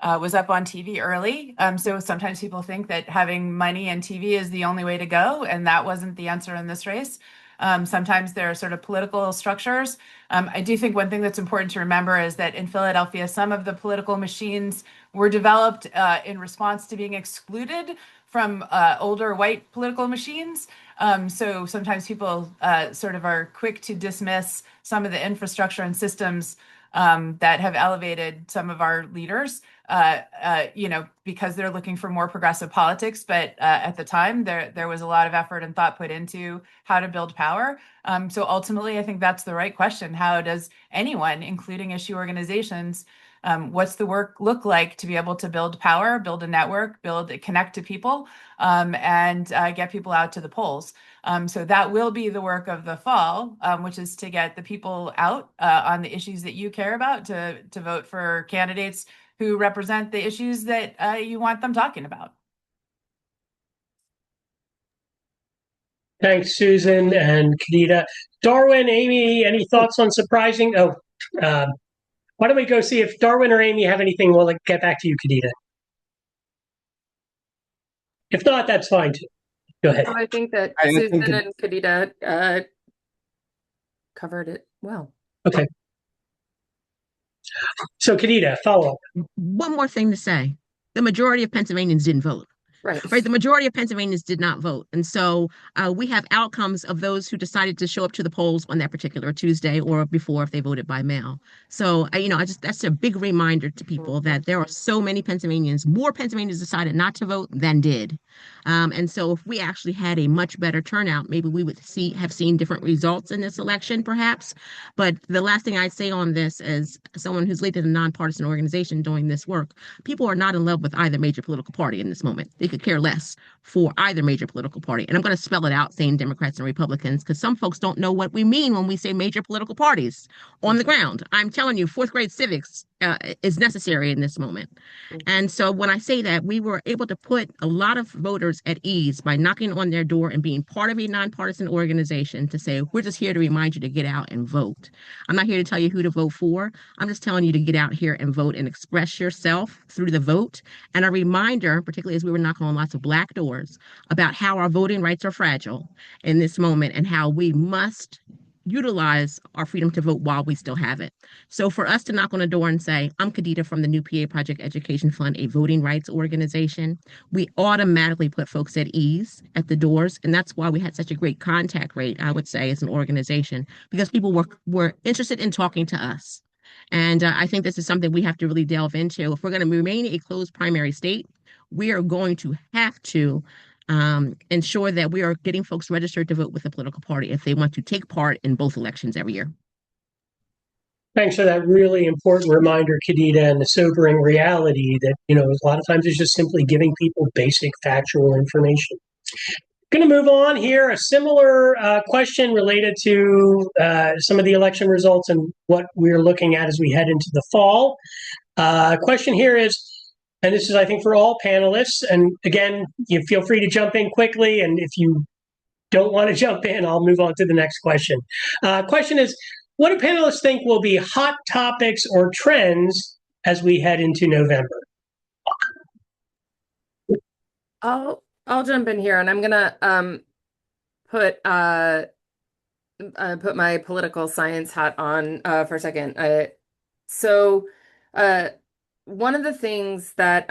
[SPEAKER 6] was up on TV early. So sometimes people think that having money and TV is the only way to go, and that wasn't the answer in this race. Sometimes there are sort of political structures. I do think one thing that's important to remember is that in Philadelphia, some of the political machines were developed in response to being excluded from older white political machines. So sometimes people sort of are quick to dismiss some of the infrastructure and systems that have elevated some of our leaders, because they're looking for more progressive politics. But at the time, there was a lot of effort and thought put into how to build power. So ultimately, I think that's the right question. How does anyone, including issue organizations, what's the work look like to be able to build power, build a network, connect to people, and get people out to the polls? So that will be the work of the fall, which is to get the people out on the issues that you care about, to vote for candidates who represent the issues that you want them talking about.
[SPEAKER 2] Thanks, Susan and Kadida. Darwin, Amy, any thoughts on surprising? Why don't we go see if Darwin or Amy have anything? We'll get back to you, Kadida. If not, that's fine too. Go ahead.
[SPEAKER 4] I think that Susan and Kadida covered it well.
[SPEAKER 2] Okay. So, Kadida, follow up.
[SPEAKER 5] One more thing to say. The majority of Pennsylvanians didn't vote. Right. The majority of Pennsylvanians did not vote. And so we have outcomes of those who decided to show up to the polls on that particular Tuesday or before if they voted by mail. So, that's a big reminder to people that there are so many Pennsylvanians, more Pennsylvanians decided not to vote than did. And so if we actually had a much better turnout, maybe we would have seen different results in this election, perhaps. But the last thing I'd say on this, as someone who's leading a nonpartisan organization doing this work, people are not in love with either major political party in this moment. They could care less. for either major political party. And I'm going to spell it out saying Democrats and Republicans, because some folks don't know what we mean when we say major political parties on the ground. I'm telling you, fourth grade civics is necessary in this moment. And so when I say that, we were able to put a lot of voters at ease by knocking on their door and being part of a nonpartisan organization to say, we're just here to remind you to get out and vote. I'm not here to tell you who to vote for. I'm just telling you to get out here and vote and express yourself through the vote. And a reminder, particularly as we were knocking on lots of Black doors, about how our voting rights are fragile in this moment and how we must utilize our freedom to vote while we still have it. So for us to knock on a door and say, I'm Kadida from the New PA Project Education Fund, a voting rights organization, we automatically put folks at ease at the doors. And that's why we had such a great contact rate, I would say, as an organization, because people were interested in talking to us. And I think this is something we have to really delve into. If we're going to remain a closed primary state, we are going to have to ensure that we are getting folks registered to vote with a political party if they want to take part in both elections every year.
[SPEAKER 2] Thanks for that really important reminder, Kadida, and the sobering reality that, a lot of times it's just simply giving people basic factual information. Going to move on here. A similar question related to some of the election results and what we're looking at as we head into the fall. Question here is, and this is, I think, for all panelists. And again, you feel free to jump in quickly. And if you don't want to jump in, I'll move on to the next question. Question is, what do panelists think will be hot topics or trends as we head into November?
[SPEAKER 4] I'll jump in here, and I'm gonna put my political science hat on for a second. So one of the things that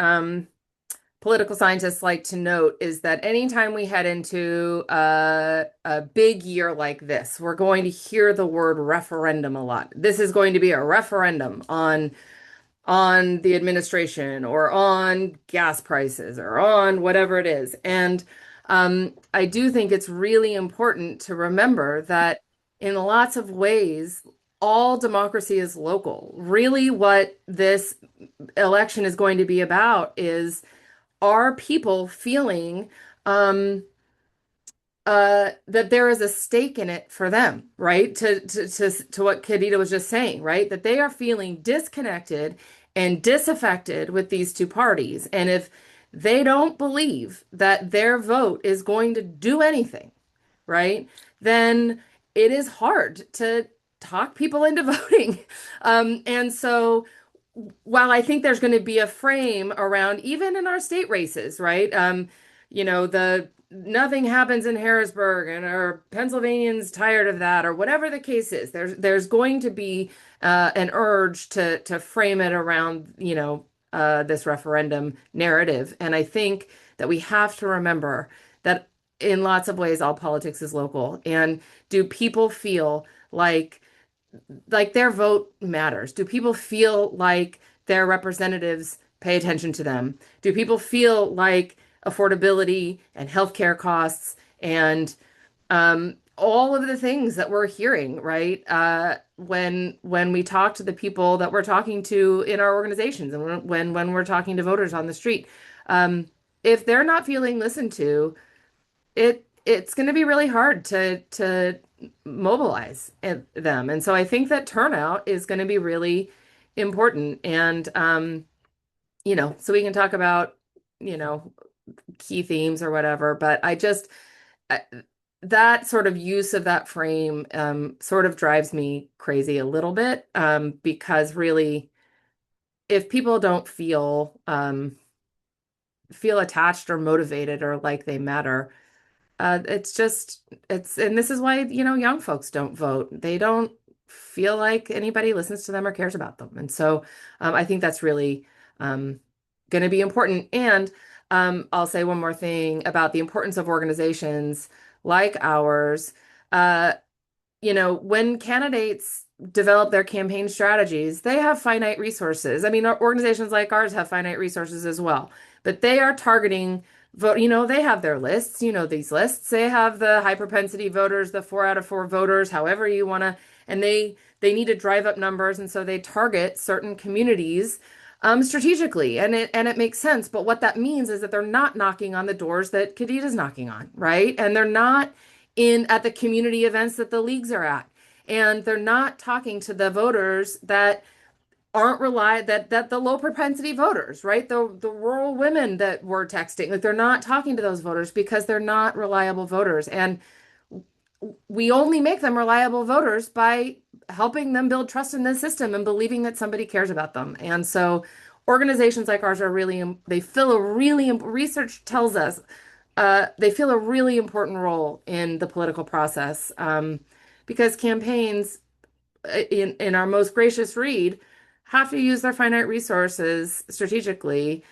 [SPEAKER 4] political scientists like to note is that anytime we head into a big year like this, we're going to hear the word referendum a lot. This is going to be a referendum on the administration or on gas prices or on whatever it is. And I do think it's really important to remember that in lots of ways, all democracy is local. Really, what this election is going to be about is, are people feeling that there is a stake in it for them, right? To what Kadida was just saying, right? That they are feeling disconnected and disaffected with these two parties. And if they don't believe that their vote is going to do anything, right, then it is hard to talk people into voting. And so while I think there's going to be a frame around, even in our state races, right? Nothing happens in Harrisburg and our Pennsylvanians tired of that, or whatever the case is. There's going to be an urge to frame it around, this referendum narrative. And I think that we have to remember that in lots of ways, all politics is local. And do people feel like their vote matters? Do people feel like their representatives pay attention to them? Do people feel like affordability and healthcare costs and all of the things that we're hearing, right? When we talk to the people that we're talking to in our organizations and when we're talking to voters on the street, if they're not feeling listened to, it's going to be really hard to mobilize them. And so I think that turnout is going to be really important. And, so we can talk about, key themes or whatever, but that sort of use of that frame sort of drives me crazy a little bit, because really, if people don't feel attached or motivated or like they matter, and this is why, young folks don't vote. They don't feel like anybody listens to them or cares about them. And so I think that's really going to be important. And I'll say one more thing about the importance of organizations like ours. When candidates develop their campaign strategies, they have finite resources. I mean, organizations like ours have finite resources as well, but they are targeting vote. They have their lists, these lists. They have the high propensity voters, the 4 out of 4 voters, however you want to, and they need to drive up numbers. And so they target certain communities strategically, and it makes sense. But what that means is that they're not knocking on the doors that Kadida's knocking on, right? And they're not in at the community events that the leagues are at, and they're not talking to the voters that aren't that the low propensity voters, right? The rural women that we're texting, like they're not talking to those voters because they're not reliable voters. And we only make them reliable voters by helping them build trust in the system and believing that somebody cares about them. And so organizations like ours are really, they fill a really, research tells us, they fill a really important role in the political process, because campaigns in our most gracious read have to use their finite resources strategically.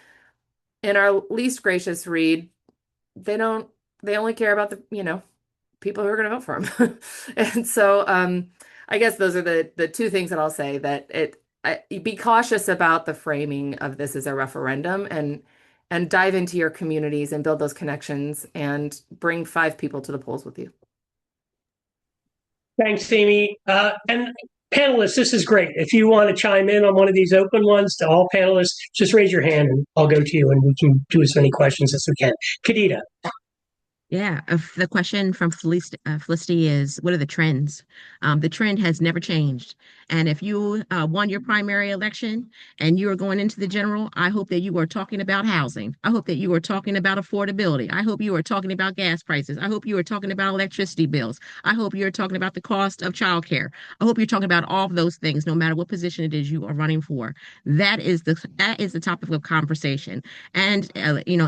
[SPEAKER 4] In our least gracious read, they don't, they only care about the people who are going to vote for him. And so I guess those are the two things that I'll say, that be cautious about the framing of this as a referendum, and dive into your communities and build those connections and bring 5 people to the polls with you.
[SPEAKER 2] Thanks, Amy. And panelists, this is great. If you want to chime in on one of these open ones to all panelists, just raise your hand and I'll go to you and we can do as many questions as we can. Kadida.
[SPEAKER 5] Yeah, the question from Felicity is, what are the trends? The trend has never changed. And if you won your primary election and you are going into the general, I hope that you are talking about housing. I hope that you are talking about affordability. I hope you are talking about gas prices. I hope you are talking about electricity bills. I hope you're talking about the cost of childcare. I hope you're talking about all of those things, no matter what position it is you are running for. That is the topic of conversation. And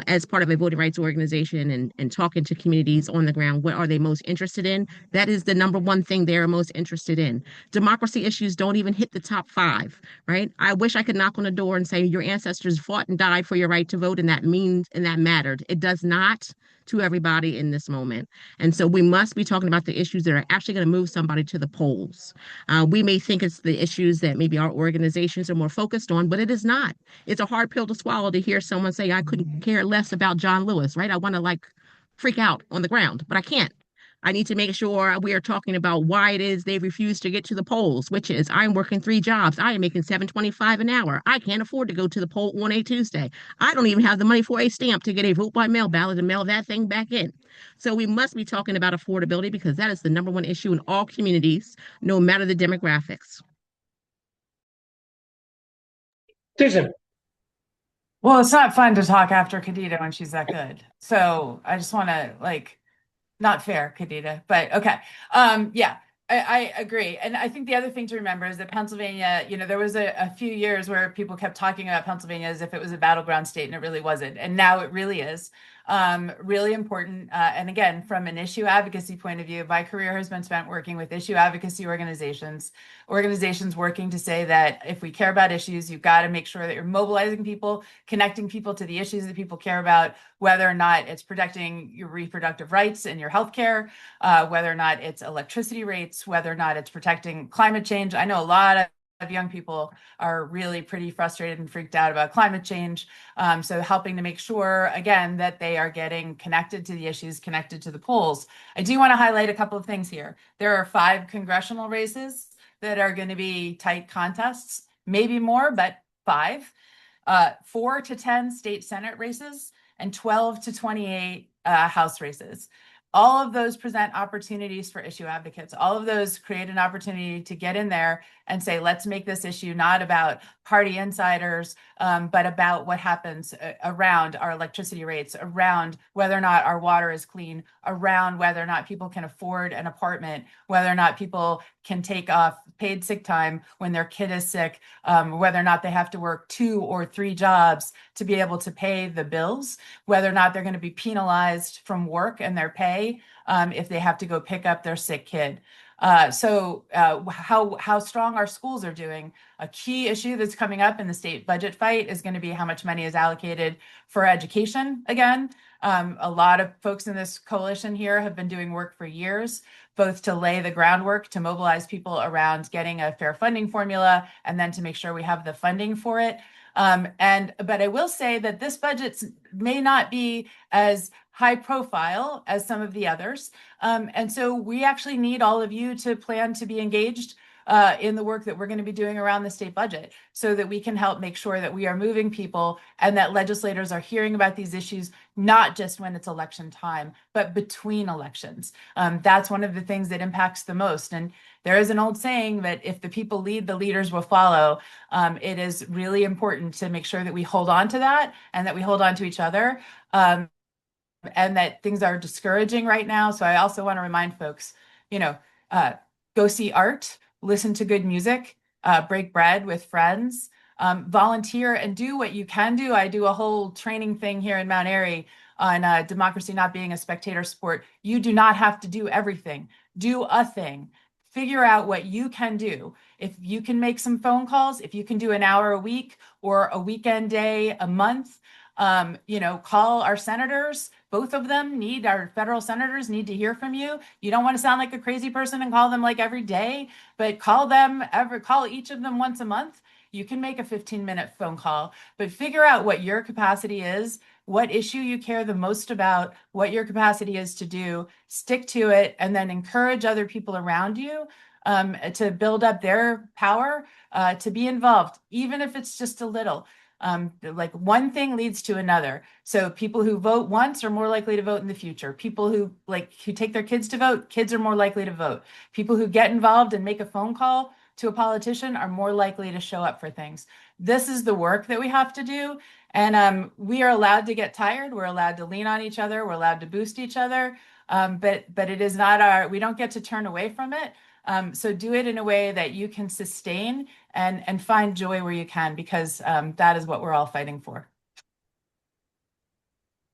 [SPEAKER 5] as part of a voting rights organization and talking to communities on the ground, what are they most interested in? That is the number one thing they're most interested in. Democracy issues don't even hit the top 5, right? I wish I could knock on the door and say your ancestors fought and died for your right to vote, and that mattered. It does not to everybody in this moment. And so we must be talking about the issues that are actually going to move somebody to the polls. We may think it's the issues that maybe our organizations are more focused on, but it is not. It's a hard pill to swallow to hear someone say, I couldn't care less about John Lewis, right? I want to freak out on the ground, but I can't. I need to make sure we are talking about why it is they refuse to get to the polls, which is I'm working 3 jobs. I am making $7.25 an hour. I can't afford to go to the poll on a Tuesday. I don't even have the money for a stamp to get a vote by mail ballot and mail that thing back in. So we must be talking about affordability because that is the number one issue in all communities, no matter the demographics.
[SPEAKER 2] Susan.
[SPEAKER 6] Well, it's not fun to talk after Kadida when she's that good. So I just want to not fair, Kadida, but okay. Yeah, I agree. And I think the other thing to remember is that Pennsylvania, there was a few years where people kept talking about Pennsylvania as if it was a battleground state, and it really wasn't. And now it really is. Really important. And again, from an issue advocacy point of view, my career has been spent working with issue advocacy organizations working to say that if we care about issues, you've got to make sure that you're mobilizing people, connecting people to the issues that people care about, whether or not it's protecting your reproductive rights and your healthcare, whether or not it's electricity rates, whether or not it's protecting climate change. I know a lot of young people are really pretty frustrated and freaked out about climate change. So helping to make sure, again, that they are getting connected to the issues, connected to the polls. I do want to highlight a couple of things here. There are 5 congressional races that are going to be tight contests, maybe more, but 5. 4 to 10 state Senate races and 12 to 28 House races. All of those present opportunities for issue advocates. All of those create an opportunity to get in there and say, let's make this issue not about party insiders, but about what happens around our electricity rates, around whether or not our water is clean, around whether or not people can afford an apartment, whether or not people can take off paid sick time when their kid is sick, whether or not they have to work 2 or 3 jobs to be able to pay the bills, whether or not they're going to be penalized from work and their pay if they have to go pick up their sick kid. So how strong our schools are doing. A key issue that's coming up in the state budget fight is going to be how much money is allocated for education again. A lot of folks in this coalition here have been doing work for years, both to lay the groundwork to mobilize people around getting a fair funding formula and then to make sure we have the funding for it. But I will say that this budget may not be as high profile as some of the others. And so we actually need all of you to plan to be engaged in the work that we're going to be doing around the state budget so that we can help make sure that we are moving people and that legislators are hearing about these issues, not just when it's election time, but between elections. That's one of the things that impacts the most. And there is an old saying that if the people lead, the leaders will follow. It is really important to make sure that we hold on to that and that we hold on to each other. And that things are discouraging right now. So I also want to remind folks, go see art, listen to good music, break bread with friends, volunteer and do what you can do. I do a whole training thing here in Mount Airy on democracy not being a spectator sport. You do not have to do everything. Do a thing. Figure out what you can do. If you can make some phone calls, if you can do an hour a week or a weekend day a month, call our senators. Both of them our federal senators need to hear from you. You don't want to sound like a crazy person and call them like every day, but call each of them once a month. You can make a 15-minute phone call, but figure out what your capacity is, what issue you care the most about, what your capacity is to do, stick to it, and then encourage other people around you to build up their power to be involved, even if it's just a little. Like one thing leads to another. So people who vote once are more likely to vote in the future. People who take their kids to vote, kids are more likely to vote. People who get involved and make a phone call to a politician are more likely to show up for things. This is the work that we have to do. And we are allowed to get tired. We're allowed to lean on each other. We're allowed to boost each other. But it is not we don't get to turn away from it. So do it in a way that you can sustain and find joy where you can, because that is what we're all fighting for.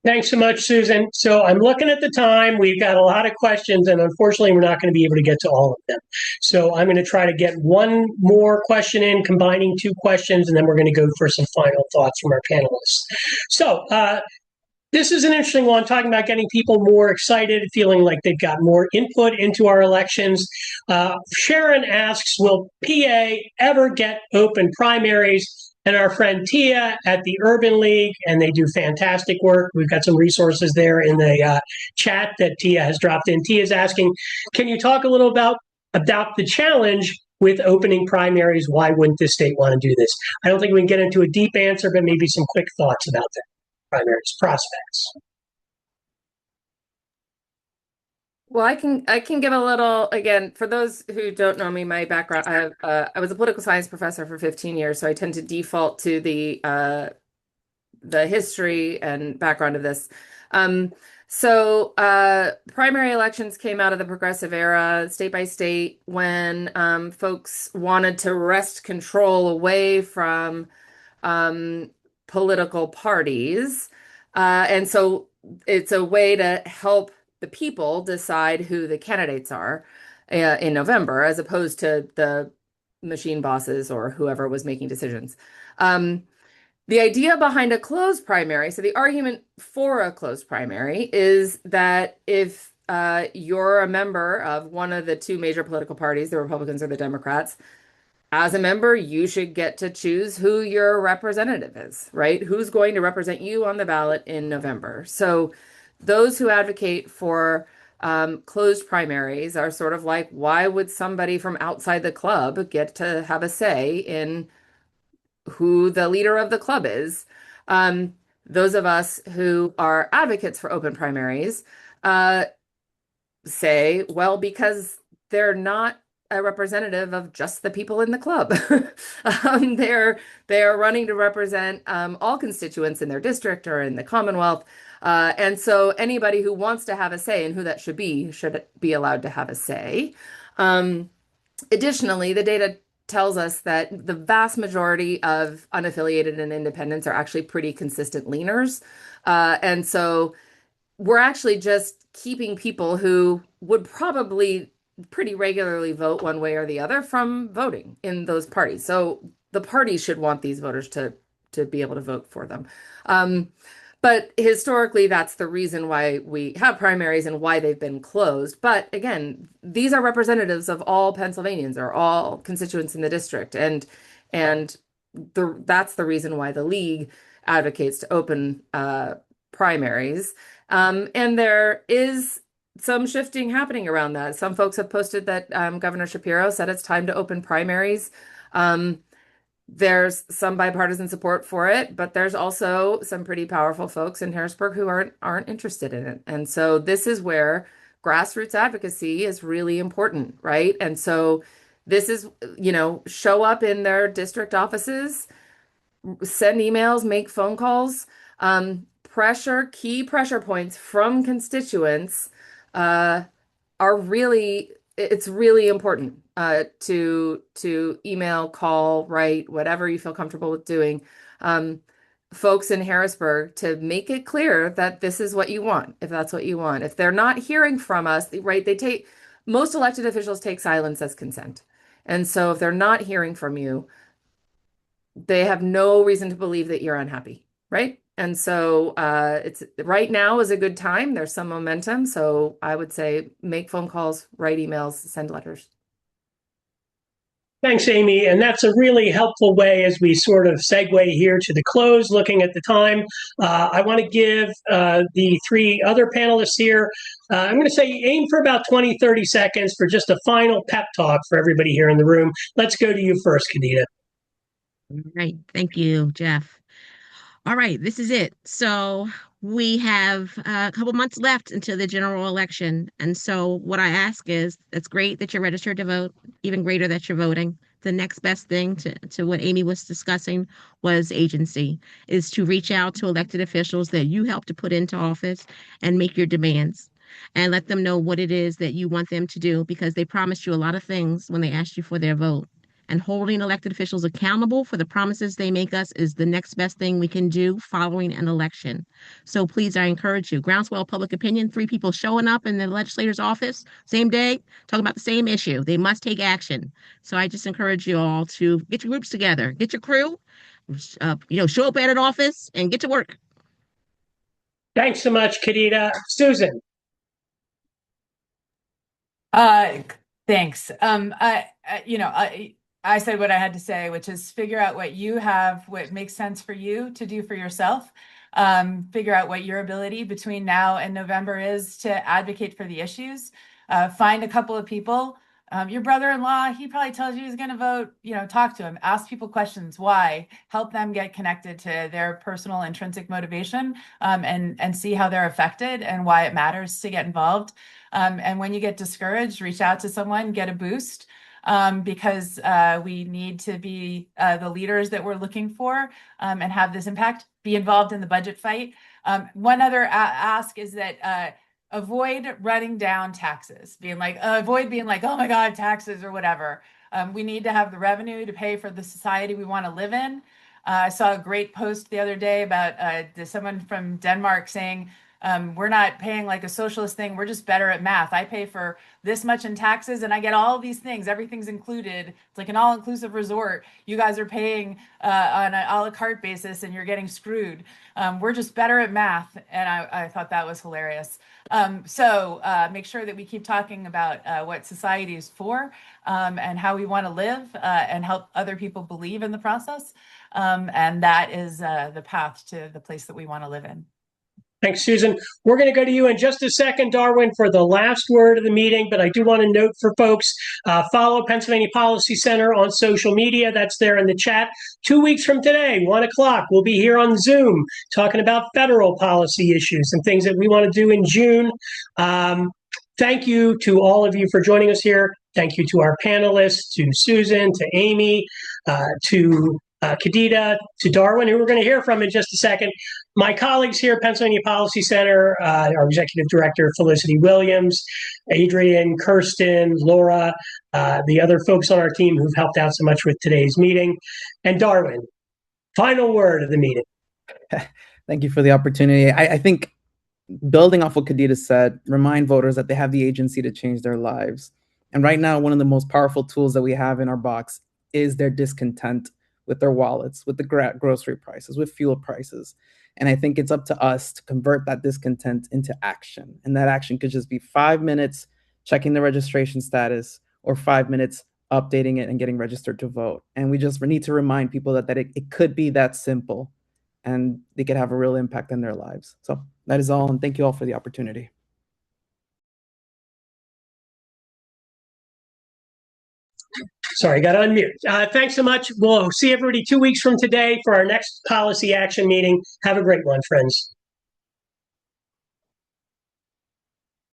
[SPEAKER 2] Thanks so much, Susan. So I'm looking at the time. We've got a lot of questions, and unfortunately, we're not going to be able to get to all of them. So I'm going to try to get one more question in, combining two questions, and then we're going to go for some final thoughts from our panelists. So this is an interesting one, talking about getting people more excited, feeling like they've got more input into our elections. Sharon asks, will PA ever get open primaries? And our friend Tia at the Urban League, and they do fantastic work. We've got some resources there in the chat that Tia has dropped in. Tia is asking, can you talk a little about the challenge with opening primaries? Why wouldn't this state want to do this? I don't think we can get into a deep answer, but maybe some quick thoughts about that primaries prospects.
[SPEAKER 4] Well, I can give a little, again, for those who don't know me, my background, I was a political science professor for 15 years, so I tend to default to the history and background of this. Primary elections came out of the progressive era, state by state, when folks wanted to wrest control away from political parties. And so it's a way to help the people decide who the candidates are in November, as opposed to the machine bosses or whoever was making decisions. The idea behind a closed primary, so the argument for a closed primary is that if you're a member of one of the two major political parties, the Republicans or the Democrats, as a member, you should get to choose who your representative is, right? Who's going to represent you on the ballot in November. So those who advocate for closed primaries are sort of like, why would somebody from outside the club get to have a say in who the leader of the club is? Those of us who are advocates for open primaries say, well, because they're not a representative of just the people in the club. They're running to represent all constituents in their district or in the Commonwealth. And so anybody who wants to have a say in who that should be allowed to have a say. Additionally, the data tells us that the vast majority of unaffiliated and independents are actually pretty consistent leaners. And so we're actually just keeping people who would probably pretty regularly vote one way or the other from voting in those parties. So the parties should want these voters to be able to vote for them. But historically, that's the reason why we have primaries and why they've been closed. But again, these are representatives of all Pennsylvanians or all constituents in the district. And that's the reason why the league advocates to open primaries. And there is some shifting happening around that. Some folks have posted that Governor Shapiro said it's time to open primaries. There's some bipartisan support for it, but there's also some pretty powerful folks in Harrisburg who aren't interested in it. And so this is where grassroots advocacy is really important, right? And so this is, show up in their district offices, send emails, make phone calls, key pressure points from constituents are really, it's really important to email, call, write, whatever you feel comfortable with doing. Folks in Harrisburg to make it clear that this is what you want, if that's what you want. If they're not hearing from us, right, most elected officials take silence as consent. And so if they're not hearing from you, they have no reason to believe that you're unhappy, right? And so it's right now is a good time. There's some momentum. So I would say make phone calls, write emails, send letters.
[SPEAKER 2] Thanks, Amy. And that's a really helpful way as we sort of segue here to the close, looking at the time. I want to give the three other panelists here, I'm going to say aim for about 20, 30 seconds for just a final pep talk for everybody here in the room. Let's go to you first, Kadida.
[SPEAKER 5] All right. Thank you, Jeff. All right, this is it. So we have a couple months left until the general election. And so what I ask is, it's great that you're registered to vote, even greater that you're voting. The next best thing to what Amy was discussing was agency, is to reach out to elected officials that you help to put into office and make your demands and let them know what it is that you want them to do, because they promised you a lot of things when they asked you for their vote. And holding elected officials accountable for the promises they make us is the next best thing we can do following an election. So please, I encourage you, groundswell public opinion, 3 people showing up in the legislator's office, same day, talking about the same issue. They must take action. So I just encourage you all to get your groups together, get your crew, show up at an office and get to work.
[SPEAKER 2] Thanks so much, Kadida. Susan.
[SPEAKER 6] Thanks. I said what I had to say, which is figure out what makes sense for you to do for yourself. Figure out what your ability between now and November is to advocate for the issues. Find a couple of people. Your brother-in-law, he probably tells you he's going to vote, talk to him, ask people questions, why, help them get connected to their personal intrinsic motivation, and see how they're affected and why it matters to get involved. And when you get discouraged, reach out to someone, get a boost. Because we need to be the leaders that we're looking for and have this impact, be involved in the budget fight. One other ask is that avoid running down taxes, avoid being like, oh my God, taxes or whatever. We need to have the revenue to pay for the society we want to live in. I saw a great post the other day about someone from Denmark saying, we're not paying like a socialist thing. We're just better at math. I pay for this much in taxes and I get all these things. Everything's included. It's like an all-inclusive resort. You guys are paying on an a la carte basis and you're getting screwed. We're just better at math. And I thought that was hilarious. So make sure that we keep talking about what society is for and how we want to live and help other people believe in the process. And that is the path to the place that we want to live in.
[SPEAKER 2] Thanks, Susan. We're going to go to you in just a second, Darwin, for the last word of the meeting. But I do want to note for folks, follow Pennsylvania Policy Center on social media. That's there in the chat. 2 weeks from today, 1 o'clock, we'll be here on Zoom talking about federal policy issues and things that we want to do in June. Thank you to all of you for joining us here. Thank you to our panelists, to Susan, to Amy, to Kadida, to Darwin, who we're going to hear from in just a second. My colleagues here at Pennsylvania Policy Center, our Executive Director, Felicity Williams, Adrian, Kirsten, Laura, the other folks on our team who've helped out so much with today's meeting. And Darwin, final word of the meeting.
[SPEAKER 3] Thank you for the opportunity. I think building off what Kadida said, remind voters that they have the agency to change their lives. And right now, one of the most powerful tools that we have in our box is their discontent with their wallets, with the grocery prices, with fuel prices. And I think it's up to us to convert that discontent into action. And that action could just be 5 minutes checking the registration status or 5 minutes updating it and getting registered to vote. And we just need to remind people that it could be that simple and they could have a real impact in their lives. So that is all. And thank you all for the opportunity.
[SPEAKER 2] Sorry, got to unmute. Thanks so much. We'll see everybody 2 weeks from today for our next policy action meeting. Have a great one, friends.